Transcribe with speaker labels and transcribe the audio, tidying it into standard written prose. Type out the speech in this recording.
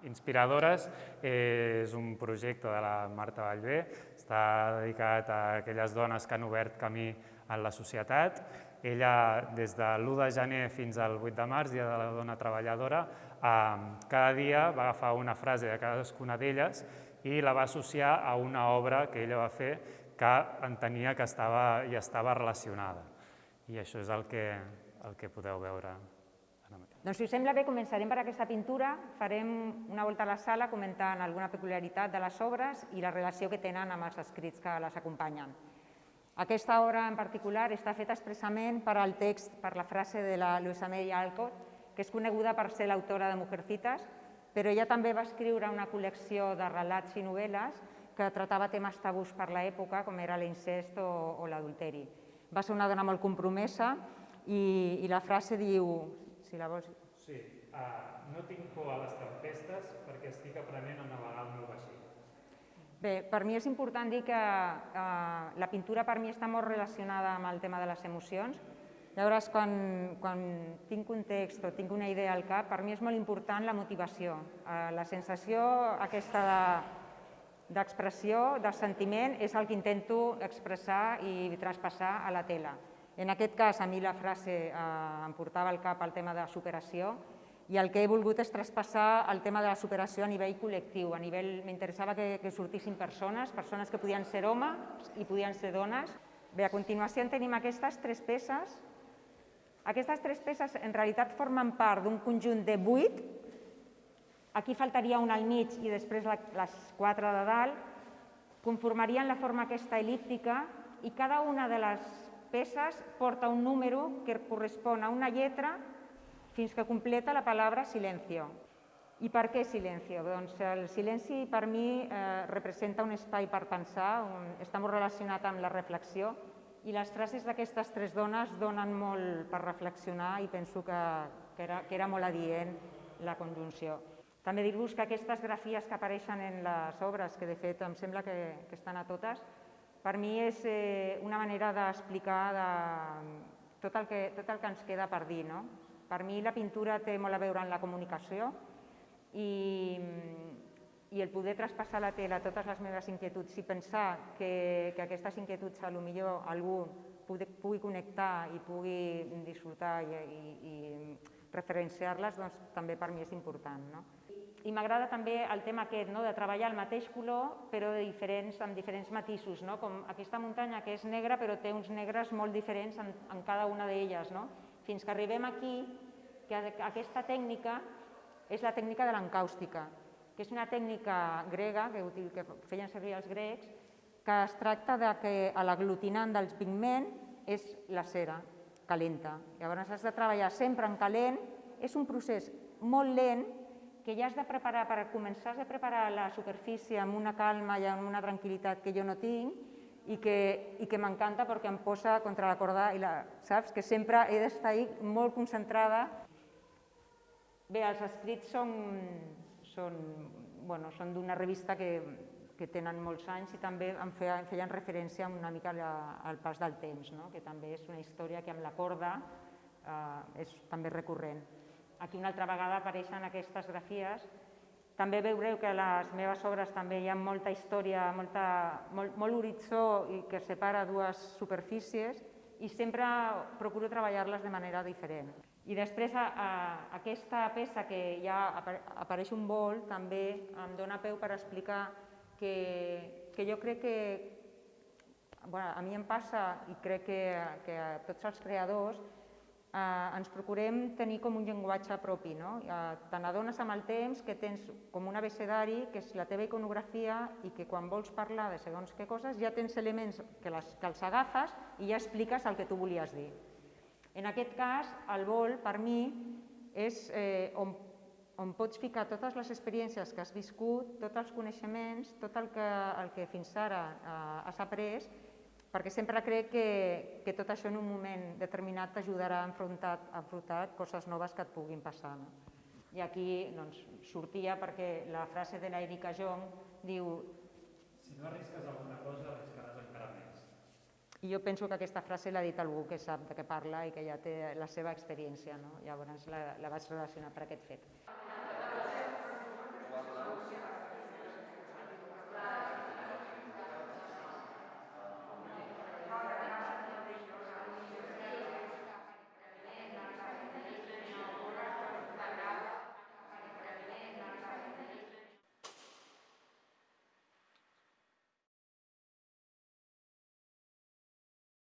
Speaker 1: inspiradores. És un projecte de la Marta Vallvé, està dedicat a aquelles dones que han obert camí en la societat. Ella, des de l'1 de gener fins al 8 de març, Dia de la Dona Treballadora, cada dia va agafar una frase de cadascuna d'elles i la va associar a una obra que ella va fer que entenia que estava relacionada. I això és el que podeu veure.
Speaker 2: Doncs si us sembla bé, començarem per aquesta pintura, farem una volta a la sala comentant alguna peculiaritat de les obres i la relació que tenen amb els escrits que les acompanyen. Aquesta obra en particular està feta expressament per al text, per la frase de la Louisa May Alcott, que és coneguda per ser l'autora de Mujercitas, però ella també va escriure una col·lecció de relats i novel·les que tractava temes tabús per l'època, com era l'incest o l'adulteri. Va ser una dona molt compromesa i la frase diu... Si la vols...
Speaker 1: Sí. No tinc por a les tempestes perquè estic aprenent a navegar el meu vaixell.
Speaker 2: Bé, per mi és important dir que la pintura per mi està molt relacionada amb el tema de les emocions. Llavors, quan tinc un text o tinc una idea al cap, per mi és molt important la motivació, la sensació aquesta d'expressió, de sentiment, és el que intento expressar i traspassar a la tela. En aquest cas, a mi la frase em portava al cap el tema de la superació i el que he volgut és traspassar el tema de la superació a nivell col·lectiu. M'interessava que sortissin persones que podien ser homes i podien ser dones. Bé, a continuació tenim aquestes tres peces. Aquestes tres peces en realitat formen part d'un conjunt de 8. Aquí faltaria una al mig i després les 4 de dalt. Conformarien la forma aquesta el·líptica i cada una de les peces porta un número que correspon a una lletra fins que completa la paraula silencio. I per què silencio? Doncs el silenci per mi representa un espai per pensar, està molt relacionat amb la reflexió i les frases d'aquestes tres dones donen molt per reflexionar i penso que era molt adient la conjunció. També dir-vos que aquestes grafies que apareixen en les obres, que de fet em sembla que estan a totes, per mi és una manera d'explicar tot el que ens queda per dir. Per mi la pintura té molt a veure amb la comunicació i el poder traspassar a la tela totes les meves inquietuds i pensar que aquestes inquietuds potser algú pugui connectar i pugui disfrutar i referenciar-les, doncs també per mi és important. I m'agrada també el tema aquest, de treballar el mateix color però amb diferents matisos, com aquesta muntanya que és negra però té uns negres molt diferents en cada una d'elles, fins que arribem aquí, que aquesta tècnica és la tècnica de l'encàustica, que és una tècnica grega que feien servir els grecs, que es tracta que l'aglutinant del pigment és la cera calenta. Llavors has de treballar sempre en calent, és un procés molt lent que ja has de preparar, per començar has de preparar la superfície amb una calma i amb una tranquil·litat que jo no tinc i que m'encanta perquè em posa contra la corda i saps que sempre he d'estar molt concentrada. Bé, els escrits són d'una revista que tenen molts anys i també em feien referència una mica al pas del temps, que també és una història que amb la corda és també recurrent. Aquí una altra vegada apareixen aquestes grafies. També veureu que a les meves obres també hi ha molta història, molt horitzó i que separa dues superfícies i sempre procuro treballar-les de manera diferent. I després aquesta peça que ja apareix un vol també em dona peu per explicar que jo crec que a mi em passa i crec que a tots els creadors ens procurem tenir com un llenguatge propi. Te n'adones amb el temps que tens com un abecedari, que és la teva iconografia i que quan vols parlar de segons què coses ja tens elements que els agafes i ja expliques el que tu volies dir. En aquest cas, el vol, per mi, és on pots ficar totes les experiències que has viscut, tots els coneixements, tot el que fins ara has après, perquè sempre crec que tot això en un moment determinat t'ajudarà a afrontar coses noves que et puguin passar. I aquí sortia perquè la frase de l'Erika Jong diu:
Speaker 1: si no arrisques alguna cosa, arriscaràs encara més.
Speaker 2: I jo penso que aquesta frase l'ha dit algú que sap de què parla i que ja té la seva experiència. Llavors la vaig relacionar per aquest fet.